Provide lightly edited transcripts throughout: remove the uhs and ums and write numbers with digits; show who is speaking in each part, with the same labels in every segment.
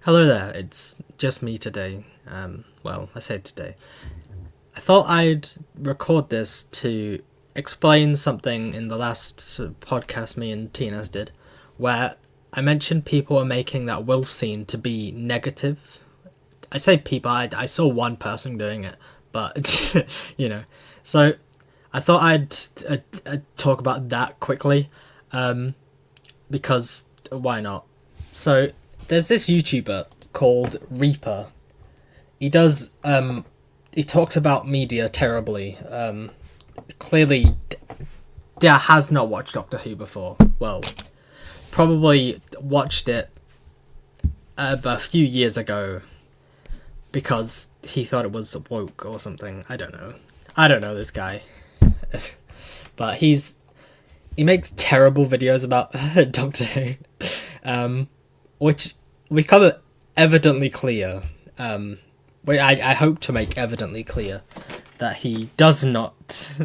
Speaker 1: Hello there, it's just me today. Well, I say today. I thought I'd record this to explain something in the last podcast me and Tina's did, where I mentioned people are making that wolf scene to be negative. I say people, I saw one person doing it, but, you know. So, I thought I'd talk about that quickly, because why not? So, there's this YouTuber called Reaper. He does, he talks about media terribly. Clearly, has not watched Doctor Who before. Well, probably watched it a few years ago because he thought it was woke or something. I don't know this guy. But he makes terrible videos about Doctor Who. Which become evidently clear. I hope to make evidently clear that he does not.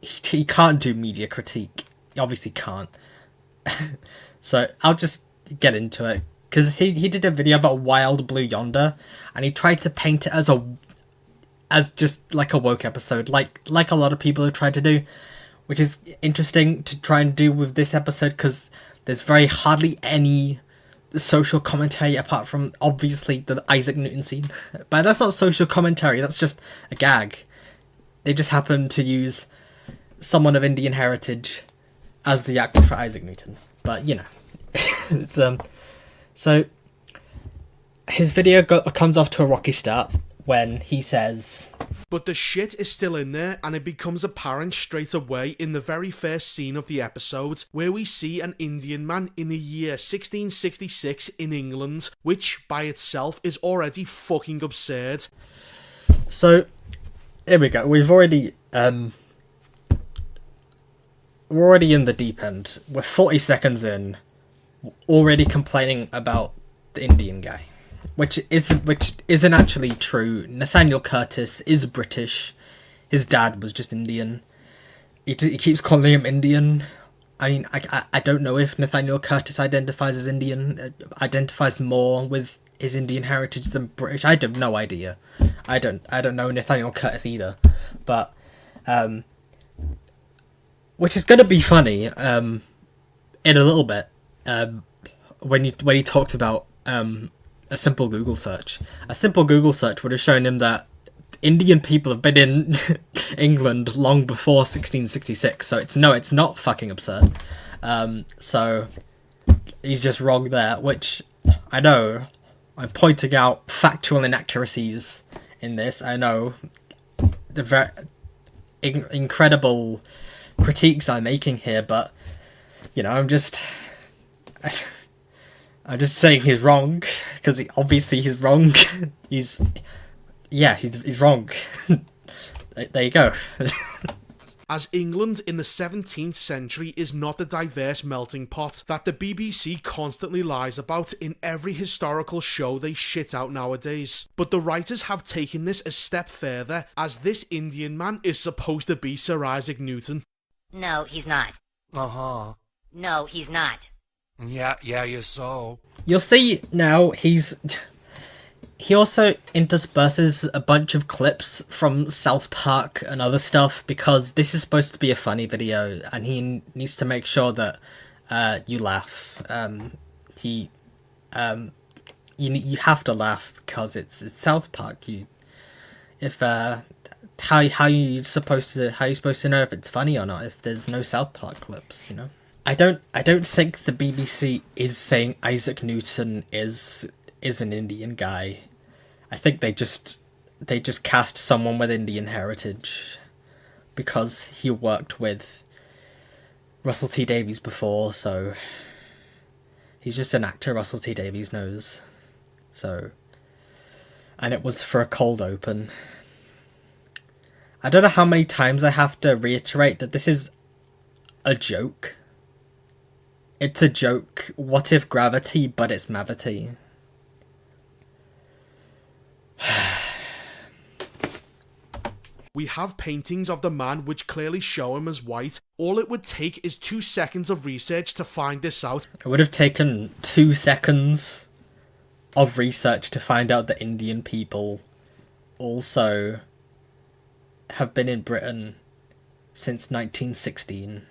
Speaker 1: He can't do media critique. He obviously can't. So I'll just get into it because he did a video about Wild Blue Yonder, and he tried to paint it as just like a woke episode, like a lot of people have tried to do, which is interesting to try and do with this episode because there's very hardly any social commentary apart from obviously the Isaac Newton scene, but that's not social commentary, that's just a gag. They just happen to use someone of Indian heritage as the actor for Isaac Newton, but you know. It's so his video comes off to a rocky start when he says,
Speaker 2: but the shit is still in there, and it becomes apparent straight away in the very first scene of the episode, where we see an Indian man in the year 1666 in England, which by itself is already fucking absurd.
Speaker 1: So, here we go. We're already in the deep end. We're 40 seconds in, already complaining about the Indian guy. Which isn't actually true. Nathaniel Curtis is British. His dad was just Indian. He keeps calling him Indian. I mean, I don't know if Nathaniel Curtis identifies as Indian. Identifies more with his Indian heritage than British. I have no idea. I don't know Nathaniel Curtis either. But which is gonna be funny in a little bit when he talks about a simple Google search. A simple Google search would have shown him that Indian people have been in England long before 1666, so it's not fucking absurd. So he's just wrong there, which I know. I'm pointing out factual inaccuracies in this. I know the very incredible critiques I'm making here, but you know, I'm just saying he's wrong, because obviously he's wrong. he's wrong. There you go.
Speaker 2: As England in the 17th century is not the diverse melting pot that the BBC constantly lies about in every historical show they shit out nowadays. But the writers have taken this a step further, as this Indian man is supposed to be Sir Isaac Newton.
Speaker 3: No, he's not.
Speaker 4: Uh-huh.
Speaker 3: No, he's not.
Speaker 4: Yeah, you're so.
Speaker 1: You'll see now he also intersperses a bunch of clips from South Park and other stuff because this is supposed to be a funny video and he needs to make sure that you laugh. You have to laugh because it's South Park. How you supposed to know if it's funny or not if there's no South Park clips, you know? I don't think the BBC is saying Isaac Newton is an Indian guy. I think they just cast someone with Indian heritage because he worked with Russell T Davies before, so he's just an actor Russell T Davies knows. So, and it was for a cold open. I don't know how many times I have to reiterate that this is a joke. It's a joke. What if gravity, but it's mavity?
Speaker 2: We have paintings of the man which clearly show him as white. All it would take is 2 seconds of research to find this out.
Speaker 1: It would have taken 2 seconds of research to find out that Indian people also have been in Britain since 1916.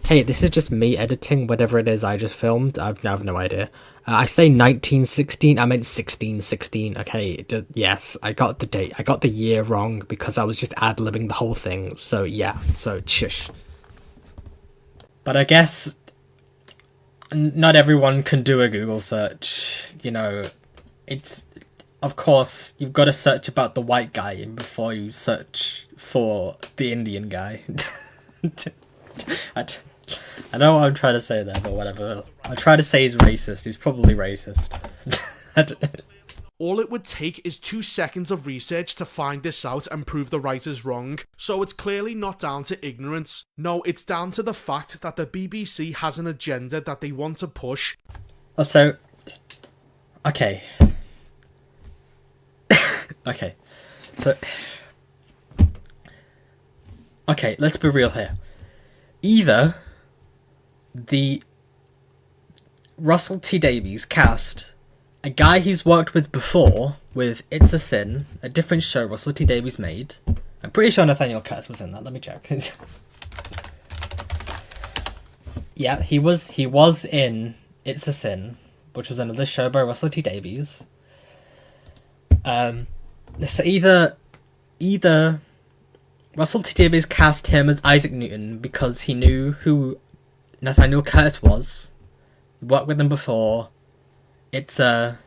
Speaker 1: Hey, this is just me editing whatever it is I just filmed. I have no idea. I say 1916, I meant 1616. Okay, yes, I got the date. I got the year wrong because I was just ad-libbing the whole thing. So yeah, so shush. But I guess not everyone can do a Google search. You know, it's... Of course, you've got to search about the white guy before you search for the Indian guy. I know what I'm trying to say there, but whatever. I try to say he's racist. He's probably racist.
Speaker 2: All it would take is 2 seconds of research to find this out and prove the writer's wrong. So it's clearly not down to ignorance. No, it's down to the fact that the BBC has an agenda that they want to push.
Speaker 1: Also, okay. Okay. So, okay, let's be real here. Either the Russell T Davies cast a guy he's worked with before with It's a Sin, a different show Russell T Davies made. I'm pretty sure Nathaniel Curtis was in that. Let me check. Yeah, he was in It's a Sin, which was another show by Russell T Davies. So either Russell T Davies cast him as Isaac Newton because he knew who Nathaniel Curtis was, worked with him before. It's a,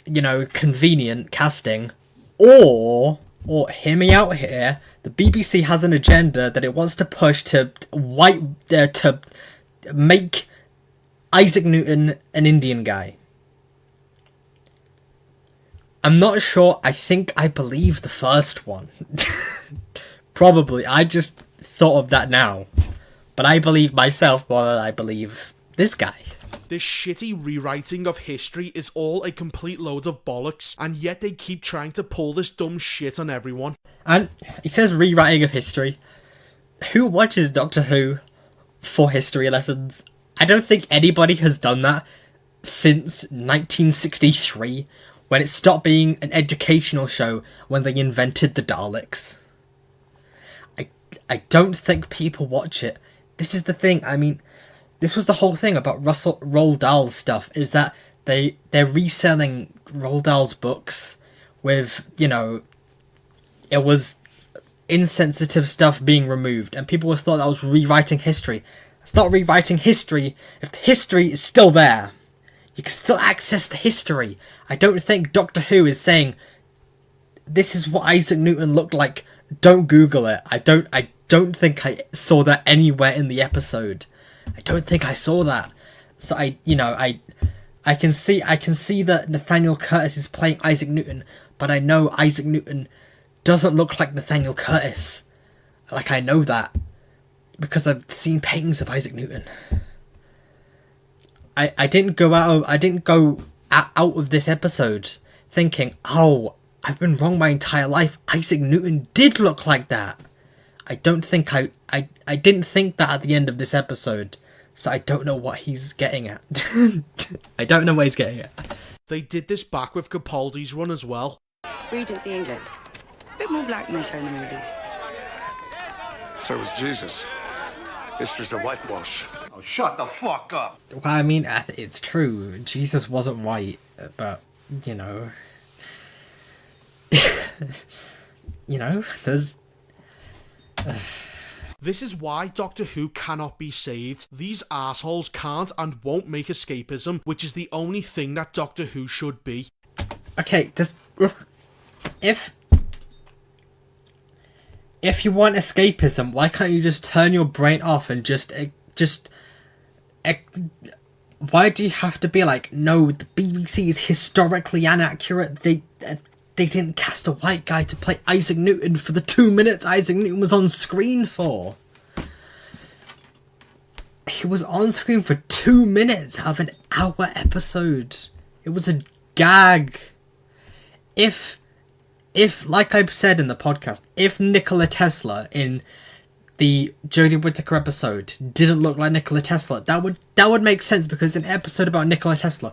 Speaker 1: convenient casting, or hear me out here. The BBC has an agenda that it wants to push to make Isaac Newton an Indian guy. I'm not sure. I think I believe the first one. Probably. I just thought of that now. But I believe myself more than I believe this guy.
Speaker 2: This shitty rewriting of history is all a complete load of bollocks, and yet they keep trying to pull this dumb shit on everyone.
Speaker 1: And he says rewriting of history. Who watches Doctor Who for history lessons? I don't think anybody has done that since 1963. When it stopped being an educational show when they invented the Daleks. I don't think people watch it. This is the thing. I mean, this was the whole thing about Roald Dahl's stuff, is that they're reselling Roald Dahl's books with, it was insensitive stuff being removed, and people thought that was rewriting history. It's not rewriting history if the history is still there. You can still access the history. I don't think Doctor Who is saying, this is what Isaac Newton looked like, don't Google it. I don't think I saw that anywhere in the episode. I don't think I saw that. So I can see that Nathaniel Curtis is playing Isaac Newton, but I know Isaac Newton doesn't look like Nathaniel Curtis. Like, I know that because I've seen paintings of Isaac Newton. I didn't go out of this episode thinking, oh, I've been wrong my entire life. Isaac Newton did look like that. I didn't think that at the end of this episode, so I don't know what he's getting at. I don't know what he's getting at.
Speaker 2: They did this back with Capaldi's run as well.
Speaker 5: Regency England. A bit more black than they show in the movies.
Speaker 6: So was Jesus. History's a whitewash. Oh, shut the fuck up.
Speaker 1: Well, I mean, it's true. Jesus wasn't white, but, there's...
Speaker 2: This is why Doctor Who cannot be saved. These assholes can't and won't make escapism, which is the only thing that Doctor Who should be.
Speaker 1: Okay, just... If you want escapism, why can't you just turn your brain off and just why do you have to be like, no, the BBC is historically inaccurate, they didn't cast a white guy to play Isaac Newton for the 2 minutes Isaac Newton was on screen for. He was on screen for 2 minutes out of an hour episode. It was a gag. If, like I've said in the podcast, if Nikola Tesla in the Jodie Whittaker episode didn't look like Nikola Tesla, that would make sense because it's an episode about Nikola Tesla.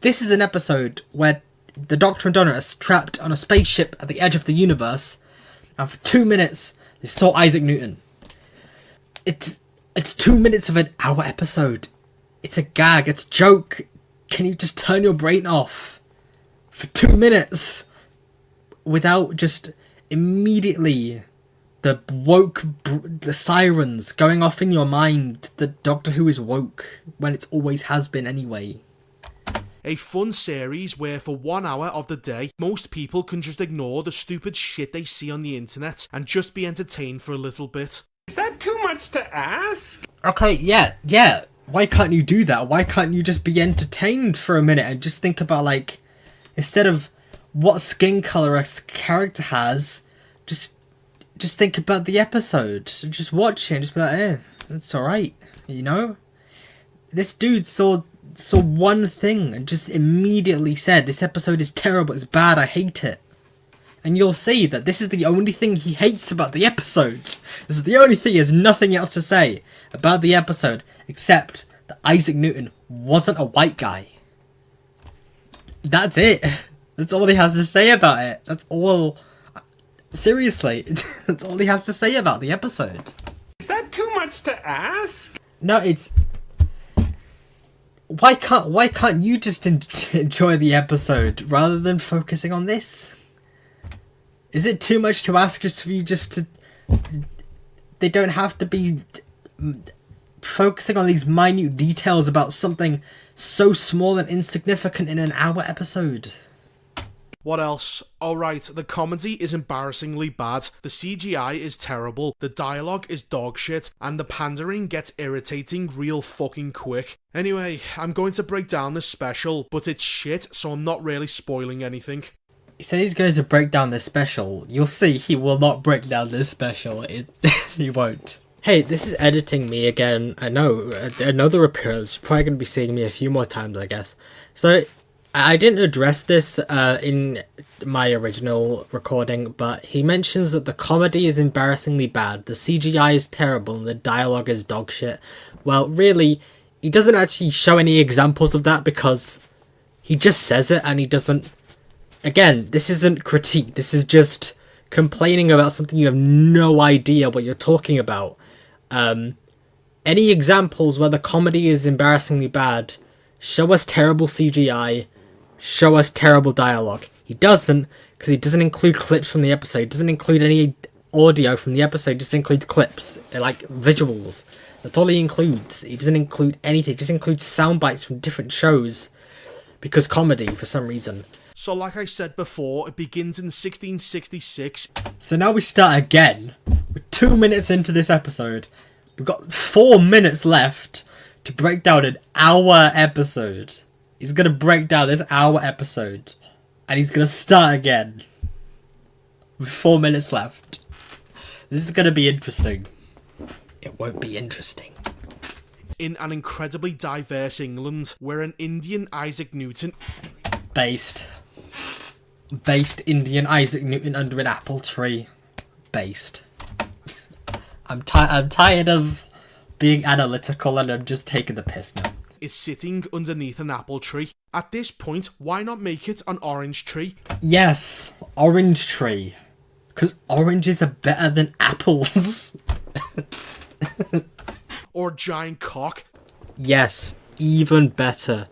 Speaker 1: This is an episode where the Doctor and Donna are trapped on a spaceship at the edge of the universe, and for 2 minutes they saw Isaac Newton. It's 2 minutes of an hour episode. It's a gag. It's a joke. Can you just turn your brain off for 2 minutes without just immediately the sirens going off in your mind that Doctor Who is woke when it always has been anyway?
Speaker 2: A fun series where for 1 hour of the day, most people can just ignore the stupid shit they see on the internet and just be entertained for a little bit.
Speaker 7: Is that too much to ask?
Speaker 1: Okay, yeah. Why can't you do that? Why can't you just be entertained for a minute and just think about, like, instead of what skin color a character has, just think about the episode. Just watch it and just be like, that's alright, you know? This dude saw one thing and just immediately said, this episode is terrible, it's bad, I hate it. And you'll see that this is the only thing he hates about the episode. This is the only thing, he has nothing else to say about the episode except that Isaac Newton wasn't a white guy. That's it. That's all he has to say about it. That's all. Seriously, that's all he has to say about the episode.
Speaker 7: Is that too much to ask?
Speaker 1: No, it's... Why can't you just enjoy the episode rather than focusing on this? Is it too much to ask just for you just to... They don't have to be focusing on these minute details about something so small and insignificant in an hour episode.
Speaker 2: What else? Alright, the comedy is embarrassingly bad, the CGI is terrible, the dialogue is dogshit, and the pandering gets irritating real fucking quick. Anyway, I'm going to break down this special, but it's shit, so I'm not really spoiling anything.
Speaker 1: He said he's going to break down this special. You'll see he will not break down this special. He won't. Hey, this is editing me again. I know, another appearance. You're probably going to be seeing me a few more times, I guess. So, I didn't address this in my original recording, but he mentions that the comedy is embarrassingly bad, the CGI is terrible, and the dialogue is dogshit. Well, really, he doesn't actually show any examples of that because he just says it and he doesn't... Again, this isn't critique, this is just complaining about something you have no idea what you're talking about. Any examples where the comedy is embarrassingly bad, show us terrible CGI, show us terrible dialogue. He doesn't, because he doesn't include clips from the episode, he doesn't include any audio from the episode, he just includes clips, like visuals. That's all he includes. He doesn't include anything, he just includes sound bites from different shows, because comedy, for some reason.
Speaker 2: So like I said before, it begins in 1666.
Speaker 1: So now we start again. We're 2 minutes into this episode. We've got 4 minutes left to break down an hour episode. He's going to break down this hour episode. And he's going to start again. With 4 minutes left. This is going to be interesting. It won't be interesting.
Speaker 2: In an incredibly diverse England, where an Indian Isaac Newton...
Speaker 1: Based Indian Isaac Newton under an apple tree. Based. I'm tired of being analytical and I'm just taking the piss now.
Speaker 2: Is sitting underneath an apple tree. At this point, why not make it an orange tree?
Speaker 1: Yes, orange tree. Because oranges are better than apples.
Speaker 2: Or a giant cock.
Speaker 1: Yes, even better.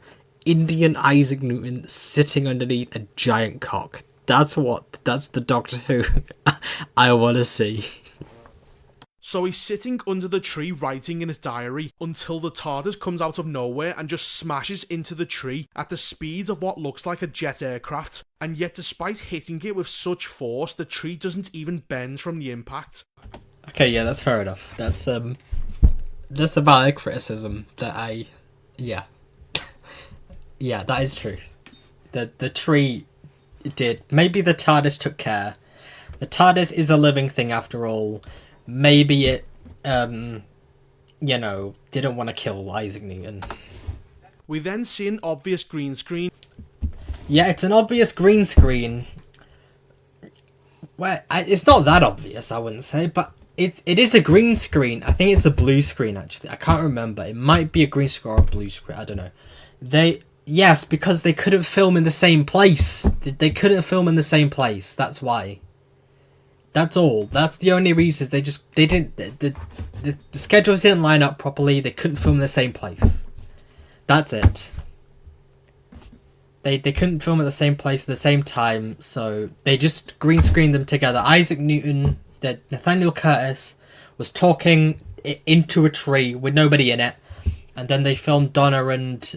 Speaker 1: Indian Isaac Newton sitting underneath a giant cock. That's the Doctor Who I want to see.
Speaker 2: So he's sitting under the tree writing in his diary until the TARDIS comes out of nowhere and just smashes into the tree at the speed of what looks like a jet aircraft. And yet despite hitting it with such force, the tree doesn't even bend from the impact.
Speaker 1: Okay, yeah, that's fair enough. That's a valid criticism that yeah. Yeah, that is true. The tree did. Maybe the TARDIS took care. The TARDIS is a living thing after all. Maybe it, you know, didn't want to kill Isaac Newton.
Speaker 2: We then see an obvious green screen.
Speaker 1: Yeah, it's an obvious green screen. Well, it's not that obvious, I wouldn't say, but it is a green screen. I think it's a blue screen actually. I can't remember. It might be a green screen or a blue screen. I don't know. Yes, because they couldn't film in the same place. They couldn't film in the same place. That's why. That's all. That's the only reason. They didn't. The schedules didn't line up properly. They couldn't film in the same place. That's it. They couldn't film at the same place at the same time, so they just green screened them together. Isaac Newton, Nathaniel Curtis, was talking into a tree with nobody in it, and then they filmed Donna and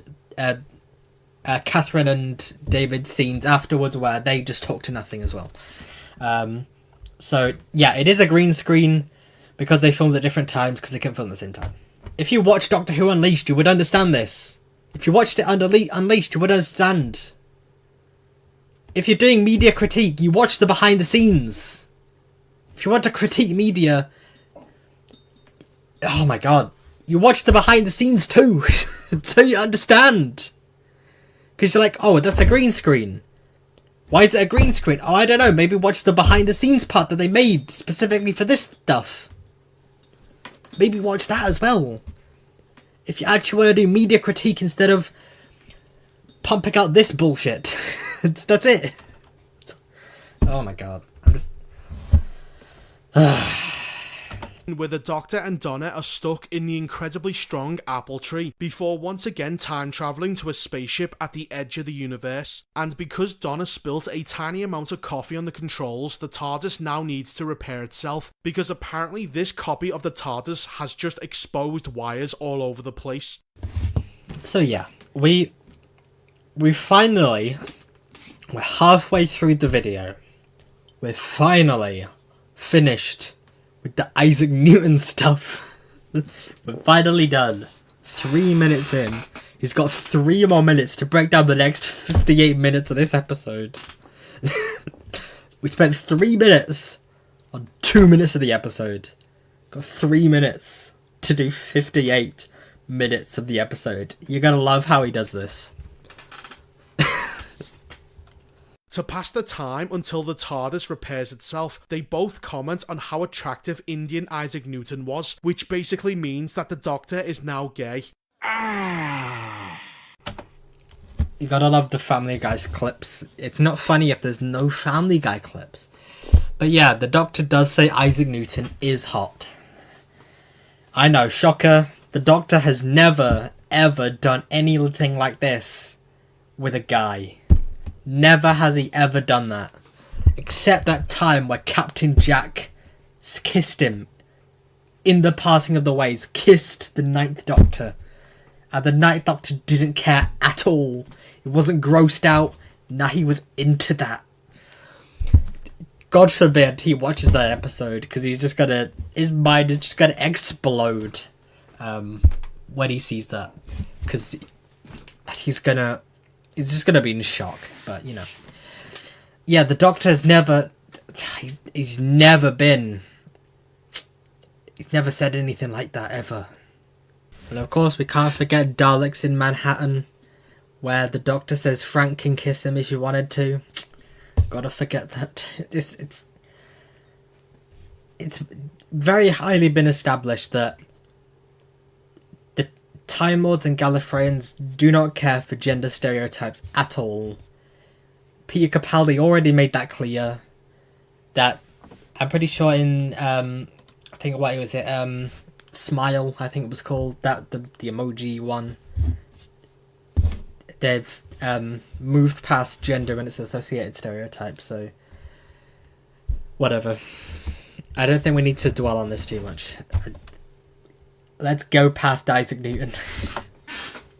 Speaker 1: Catherine and David's scenes afterwards where they just talk to nothing as well. So yeah, it is a green screen because they filmed at different times because they couldn't film at the same time. If you watched Doctor Who Unleashed, you would understand this. If you watched it Unleashed, you would understand. If you're doing media critique, you watch the behind the scenes. If you want to critique media, oh my god, you watch the behind the scenes too, so you understand. Because you're like, oh, that's a green screen. Why is it a green screen? Oh, I don't know, maybe watch the behind the scenes part that they made specifically for this stuff. Maybe watch that as well. If you actually want to do media critique instead of pumping out this bullshit. That's it. Oh my god. I'm just...
Speaker 2: where the Doctor and Donna are stuck in the incredibly strong apple tree before once again time travelling to a spaceship at the edge of the universe. And because Donna spilt a tiny amount of coffee on the controls, the TARDIS now needs to repair itself, because apparently this copy of the TARDIS has just exposed wires all over the place.
Speaker 1: So yeah, we're halfway through the video. We're finally finished with the Isaac Newton stuff. We're finally done. 3 minutes in. He's got 3 more minutes to break down the next 58 minutes of this episode. We spent 3 minutes on 2 minutes of the episode. Got 3 minutes to do 58 minutes of the episode. You're gonna love how he does this.
Speaker 2: To pass the time until the TARDIS repairs itself, they both comment on how attractive Indian Isaac Newton was, which basically means that the Doctor is now gay.
Speaker 1: You gotta love the Family Guy's clips. It's not funny if there's no Family Guy clips. But yeah, the Doctor does say Isaac Newton is hot. I know, shocker. The Doctor has never, ever done anything like this with a guy. Never has he ever done that. Except that time where Captain Jack kissed him. In the Passing of the Ways. Kissed the Ninth Doctor. And the Ninth Doctor didn't care at all. He wasn't grossed out. Nah, he was into that. God forbid he watches that episode. Because he's just gonna... his mind is just gonna explode. When he sees that. Because he's gonna... he's just gonna be in shock, but you know. Yeah, the Doctor has never... he's never been... he's never said anything like that, ever. And of course, we can't forget Daleks in Manhattan, where the Doctor says Frank can kiss him if he wanted to. Gotta forget that. It's very highly been established that Time Lords and Gallifreyans do not care for gender stereotypes at all. Peter Capaldi already made that clear. That I'm pretty sure in I think what was it Smile, I think it was called, that the emoji one. They've moved past gender and its associated stereotypes, so whatever. I don't think we need to dwell on this too much. Let's go past Isaac Newton.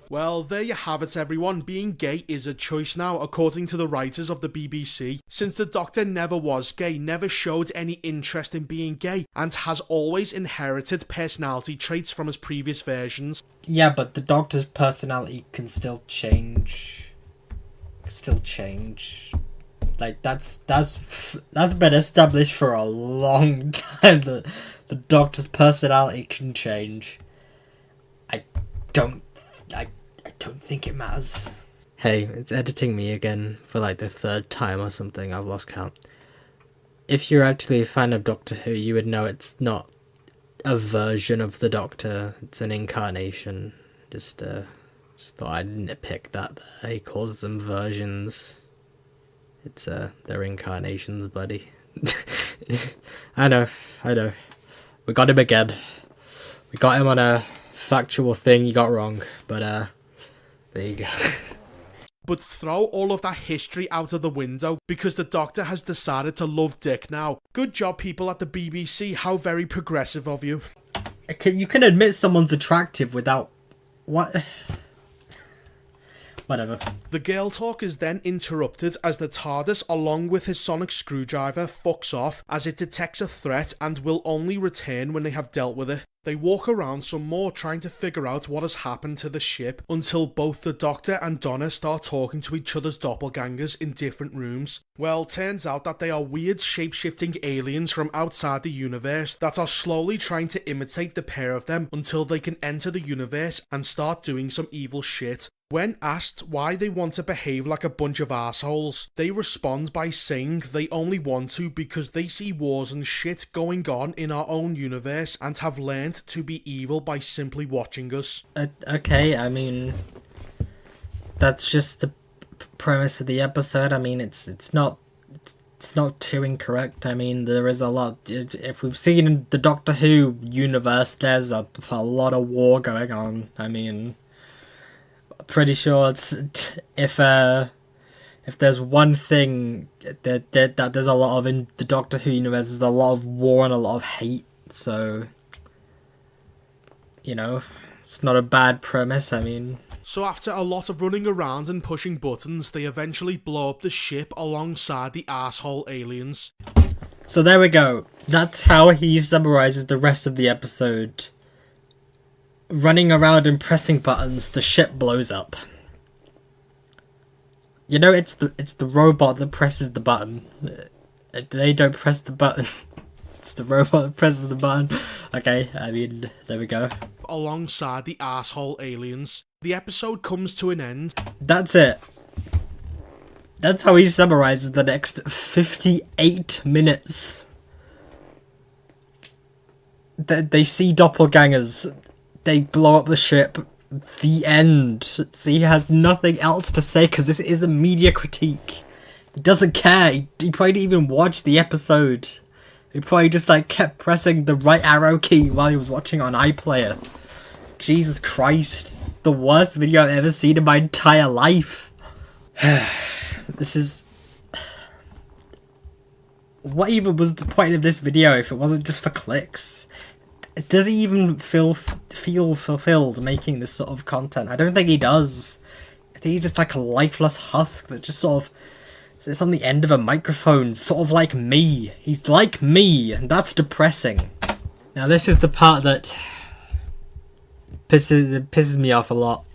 Speaker 2: Well, there you have it, everyone. Being gay is a choice now, according to the writers of the BBC, since the Doctor never was gay, never showed any interest in being gay, and has always inherited personality traits from his previous versions.
Speaker 1: Yeah, but the Doctor's personality can still change. Like, that's been established for a long time, that the Doctor's personality can change. I don't think it matters. Hey, it's editing me again for like the 3rd time or something. I've lost count. if you're actually a fan of Doctor Who, you would know it's not a version of the Doctor. It's an incarnation. Just thought I'd nitpick that. He calls them versions. It's they're incarnations, buddy. I know. We got him again. We got him on a factual thing you got wrong, but there you go.
Speaker 2: But throw all of that history out of the window because the Doctor has decided to love Dick now. Good job, people at the BBC. How very progressive of you.
Speaker 1: You can admit someone's attractive without... What? Whatever.
Speaker 2: The girl talk is then interrupted as the TARDIS, along with his sonic screwdriver, fucks off as it detects a threat and will only return when they have dealt with it. They walk around some more trying to figure out what has happened to the ship until both the Doctor and Donna start talking to each other's doppelgangers in different rooms. Well, turns out that they are weird shape-shifting aliens from outside the universe that are slowly trying to imitate the pair of them until they can enter the universe and start doing some evil shit. When asked why they want to behave like a bunch of assholes, they respond by saying they only want to because they see wars and shit going on in our own universe and have learned to be evil by simply watching us.
Speaker 1: Okay, I mean, that's just the premise of the episode. I mean, it's not too incorrect. I mean, there is a lot. If we've seen in the Doctor Who universe, there's a lot of war going on. I mean, pretty sure it's if there's one thing that there's a lot of in the Doctor Who universe, there's a lot of war and a lot of hate. So, you know, it's not a bad premise. I mean,
Speaker 2: so after a lot of running around and pushing buttons, they eventually blow up the ship alongside the asshole aliens.
Speaker 1: So there we go. That's how he summarizes the rest of the episode. Running around and pressing buttons, the ship blows up. You know, it's the robot that presses the button. They don't press the button. It's the robot that presses the button. Okay, I mean, there we go.
Speaker 2: Alongside the asshole aliens. The episode comes to an end.
Speaker 1: That's it. That's how he summarizes the next 58 minutes. They see doppelgangers. They blow up the ship. The end. See, he has nothing else to say because this is a media critique. He doesn't care. He probably didn't even watch the episode. He probably just like kept pressing the right arrow key while he was watching on iPlayer. Jesus Christ. The worst video I've ever seen in my entire life. This is... What even was the point of this video if it wasn't just for clicks? Does he even feel fulfilled making this sort of content? I don't think he does. I think he's just like a lifeless husk that just sort of sits on the end of a microphone, sort of like me. He's like me, and that's depressing. Now this is the part that pisses me off a lot.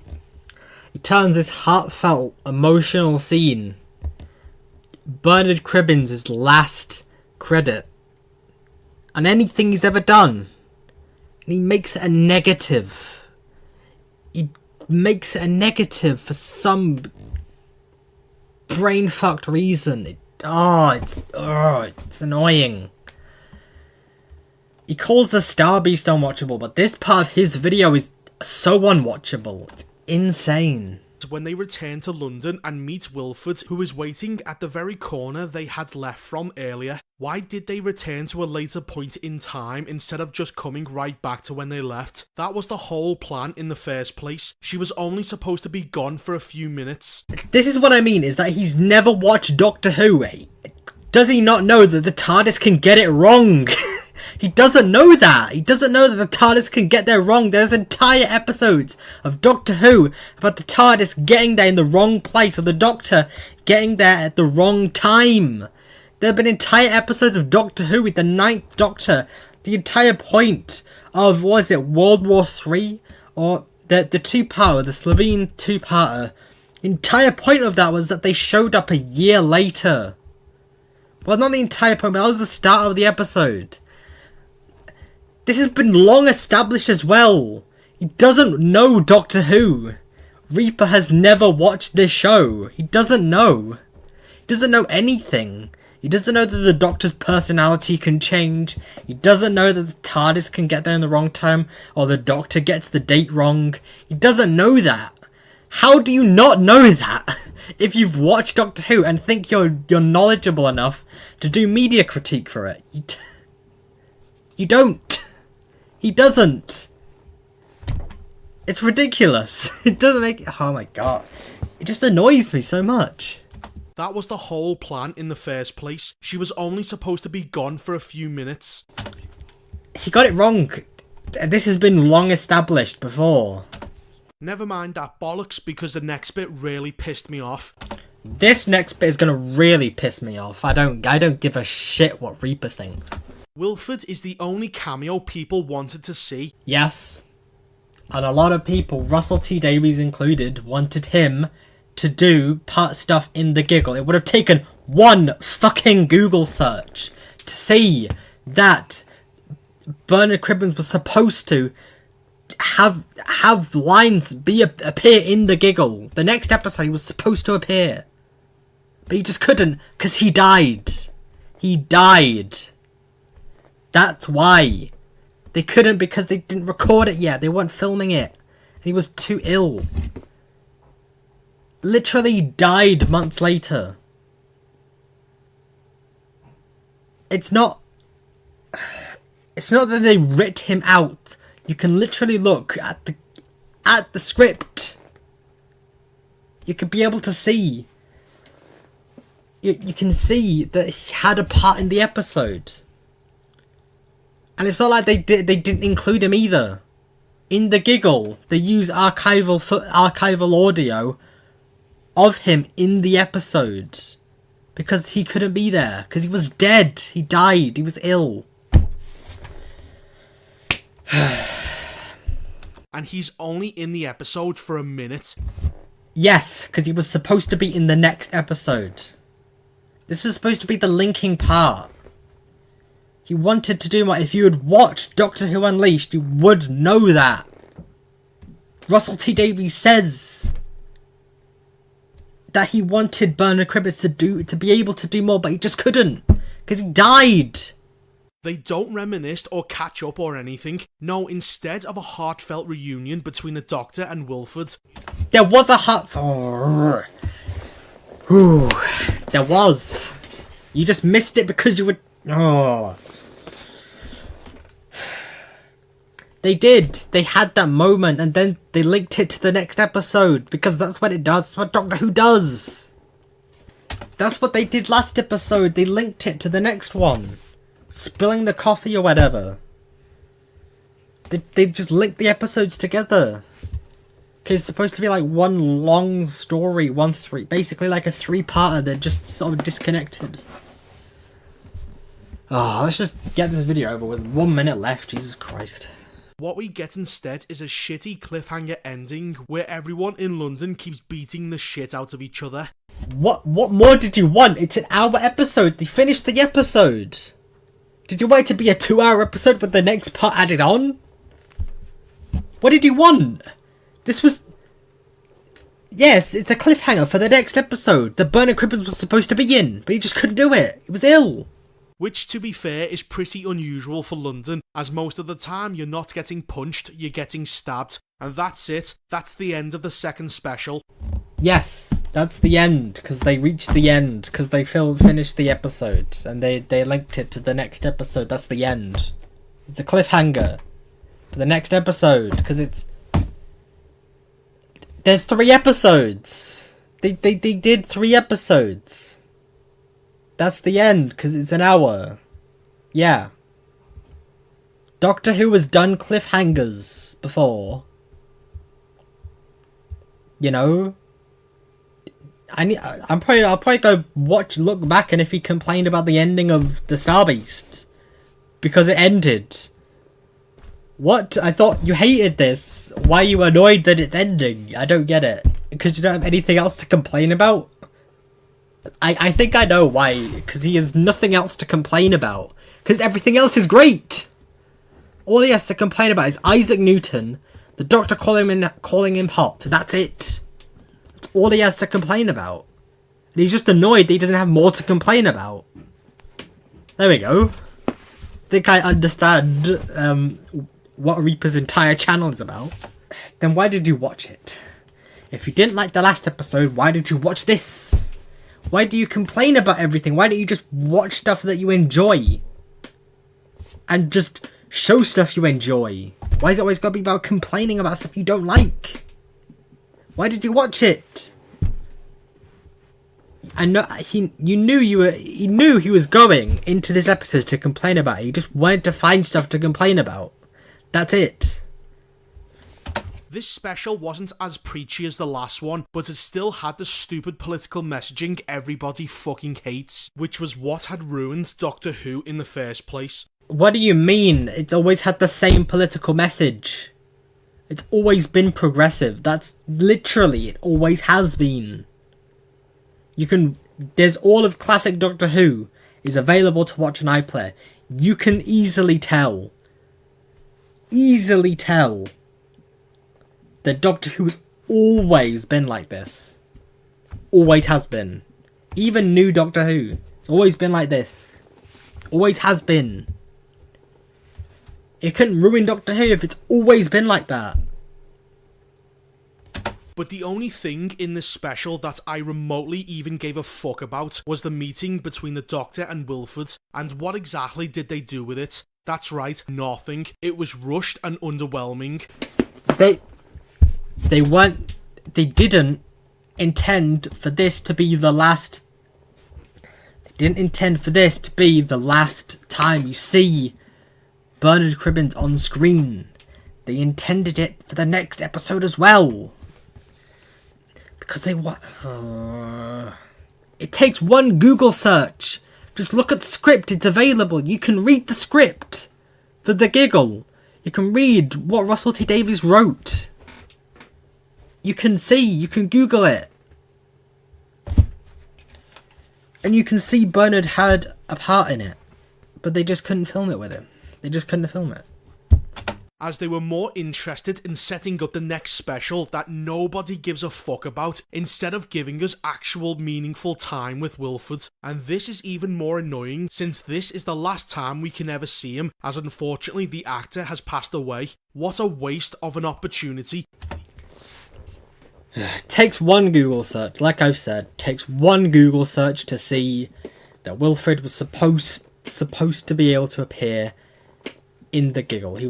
Speaker 1: He turns this heartfelt, emotional scene, Bernard Cribbins' last credit, on anything he's ever done. And he makes it a negative. He makes it a negative for some brain-fucked reason. It's annoying. He calls the Star Beast unwatchable, but this part of his video is so unwatchable. It's insane.
Speaker 2: When they return to London and meet Wilfred, who is waiting at the very corner they had left from earlier. Why did they return to a later point in time instead of just coming right back to when they left? That was the whole plan in the first place. She was only supposed to be gone for a few minutes.
Speaker 1: This is what I mean, is that he's never watched Doctor Who. Does he not know that the TARDIS can get it wrong? He doesn't know that. He doesn't know that the TARDIS can get there wrong. There's entire episodes of Doctor Who about the TARDIS getting there in the wrong place or the Doctor getting there at the wrong time. There have been entire episodes of Doctor Who with the Ninth Doctor. The entire point of, what is it, World War III? Or the two-parter, the Slovene two-parter. The entire point of that was that they showed up a year later. Well, not the entire point, but that was the start of the episode. This has been long established as well. He doesn't know Doctor Who. Reaper has never watched this show. He doesn't know. He doesn't know anything. He doesn't know that the Doctor's personality can change. He doesn't know that the TARDIS can get there in the wrong time, or the Doctor gets the date wrong. He doesn't know that. How do you not know that? If you've watched Doctor Who and think you're knowledgeable enough to do media critique for it. You don't. He doesn't. It's ridiculous. It doesn't make... Oh my god. It just annoys me so much.
Speaker 2: That was the whole plan in the first place. She was only supposed to be gone for a few minutes.
Speaker 1: He got it wrong. This has been long established before.
Speaker 2: Never mind that bollocks, because the next bit really pissed me off.
Speaker 1: This next bit is gonna really piss me off. I don't give a shit what Reaper thinks.
Speaker 2: Wilford is the only cameo people wanted to see.
Speaker 1: Yes. And a lot of people, Russell T Davies included, wanted him to do part stuff in the Giggle. It would have taken one fucking Google search to see that Bernard Cribbins was supposed to have lines appear in the Giggle. The next episode he was supposed to appear. But he just couldn't, because he died. He died. That's why. They couldn't because they didn't record it yet. They weren't filming it. And he was too ill. Literally died months later. It's not that they writ him out. You can literally look at the script. You could be able to see. You can see that he had a part in the episode. And it's not like they didn't include him either. In the Giggle, they use archival audio of him in the episode. Because he couldn't be there. Because he was dead. He died. He was ill.
Speaker 2: And he's only in the episode for a minute.
Speaker 1: Yes, because he was supposed to be in the next episode. This was supposed to be the linking part. He wanted to do more. If you had watched Doctor Who Unleashed, you would know that. Russell T Davies says that he wanted Bernard Cribbins to be able to do more, but he just couldn't. Because he died.
Speaker 2: They don't reminisce or catch up or anything. No, instead of a heartfelt reunion between the Doctor and Wilford.
Speaker 1: There was a there was. You just missed it because you were... Oh. They did. They had that moment and then they linked it to the next episode. Because that's what it does. That's what Doctor Who does. That's what they did last episode. They linked it to the next one. Spilling the coffee or whatever. They just linked the episodes together. Because it's supposed to be like one long story. Basically like a 3-parter. They're just sort of disconnected. Oh, let's just get this video over with. 1 minute left. Jesus Christ.
Speaker 2: What we get instead is a shitty cliffhanger ending where everyone in London keeps beating the shit out of each other.
Speaker 1: What more did you want? It's an hour episode. They finished the episode. Did you want it to be a 2-hour episode with the next part added on? What did you want? This was... Yes, it's a cliffhanger for the next episode that Bernard Cribbins was supposed to be in, but he just couldn't do it. He was ill.
Speaker 2: Which, to be fair, is pretty unusual for London, as most of the time you're not getting punched, you're getting stabbed. And that's it. That's the end of the second special.
Speaker 1: Yes, that's the end, because they reached the end, because they finished the episode, and they linked it to the next episode. That's the end. It's a cliffhanger for the next episode, because it's... There's 3 episodes. They did 3 episodes. That's the end, because it's an hour. Yeah. Doctor Who has done cliffhangers before. You know? I'll probably go look back, and if he complained about the ending of the Star Beast. Because it ended. What? I thought you hated this. Why are you annoyed that it's ending? I don't get it. Because you don't have anything else to complain about? I think I know why. Because he has nothing else to complain about. Because everything else is great. All he has to complain about is Isaac Newton, the Doctor calling him hot. That's it. That's all he has to complain about. And he's just annoyed that he doesn't have more to complain about. There we go. Think I understand what Reaper's entire channel is about. Then why did you watch it? If you didn't like the last episode, why did you watch this? Why do you complain about everything? Why don't you just watch stuff that you enjoy? And just show stuff you enjoy? Why is it always got to be about complaining about stuff you don't like? Why did you watch it? I know he knew he was going into this episode to complain about it. He just wanted to find stuff to complain about. That's it.
Speaker 2: This special wasn't as preachy as the last one, but it still had the stupid political messaging everybody fucking hates, which was what had ruined Doctor Who in the first place.
Speaker 1: What do you mean? It's always had the same political message. It's always been progressive. That's literally, it always has been. There's all of classic Doctor Who is available to watch on iPlayer. You can easily tell that Doctor Who's always been like this. Always has been. Even new Doctor Who, it's always been like this. Always has been. It couldn't ruin Doctor Who if it's always been like that.
Speaker 2: But the only thing in this special that I remotely even gave a fuck about was the meeting between the Doctor and Wilfred. And what exactly did they do with it? That's right, nothing. It was rushed and underwhelming.
Speaker 1: They didn't intend for this to be the last. They didn't intend for this to be the last time you see Bernard Cribbins on screen. They intended it for the next episode as well. Because they want. It takes one Google search. Just look at the script, it's available. You can read the script for the giggle. You can read what Russell T Davies wrote. You can Google it. And you can see Bernard had a part in it. But they just couldn't film it with him. They just couldn't film it.
Speaker 2: As they were more interested in setting up the next special that nobody gives a fuck about, instead of giving us actual meaningful time with Wilfred. And this is even more annoying since this is the last time we can ever see him, as unfortunately the actor has passed away. What a waste of an opportunity.
Speaker 1: Takes one Google search, like I've said, takes one Google search to see that Wilfred was supposed to be able to appear in the giggle. He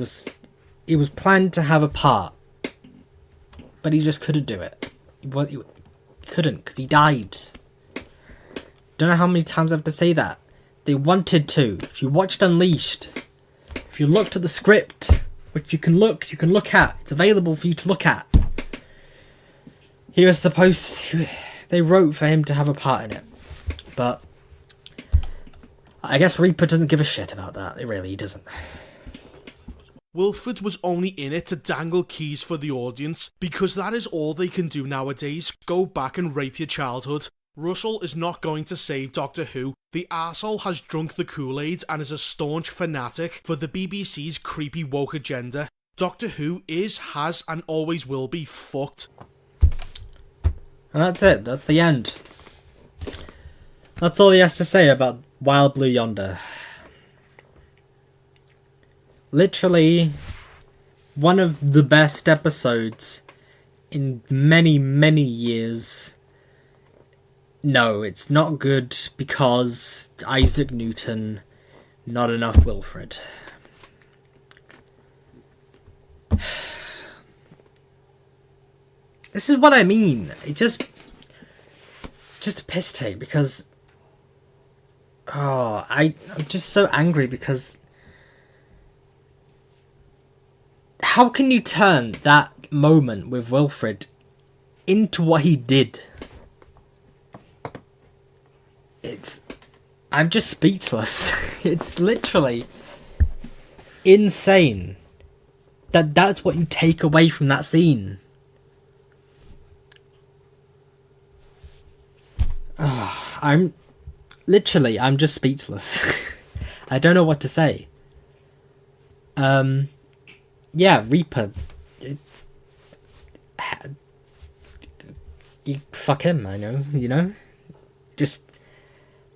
Speaker 1: was planned to have a part, but he just couldn't do it. He couldn't, because he died. Don't know how many times I have to say that. They wanted to. If you watched Unleashed, if you looked at the script, which you can look at, it's available for you to look at. They wrote for him to have a part in it, but I guess Reaper doesn't give a shit about that. It really doesn't.
Speaker 2: Wilfred was only in it to dangle keys for the audience, because that is all they can do nowadays, go back and rape your childhood. Russell is not going to save Doctor Who. The arsehole has drunk the Kool-Aid and is a staunch fanatic for the BBC's creepy woke agenda. Doctor Who is, has and always will be fucked.
Speaker 1: And that's it, that's the end. That's all he has to say about Wild Blue Yonder. Literally, one of the best episodes in many, many years. No, it's not good because Isaac Newton, not enough Wilfred. This is what I mean. It's just a piss take because I'm just so angry because how can you turn that moment with Wilfred into what he did? I'm just speechless. It's literally insane that's what you take away from that scene. I'm just speechless. I don't know what to say. Yeah, Reaper. You fuck him, I know, you know? Just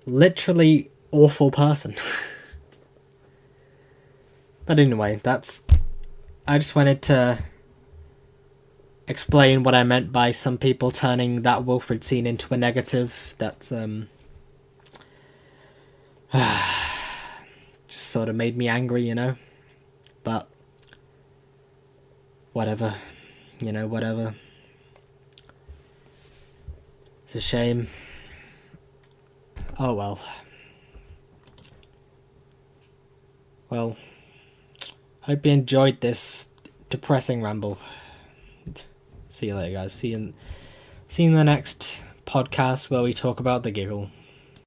Speaker 1: literally awful person. But anyway, I just wanted to explain what I meant by some people turning that Wilfred scene into a negative. That just sort of made me angry, you know. But whatever, whatever. It's a shame. Oh well. Well, hope you enjoyed this depressing ramble. See you later, guys. See you in the next podcast where we talk about the giggle.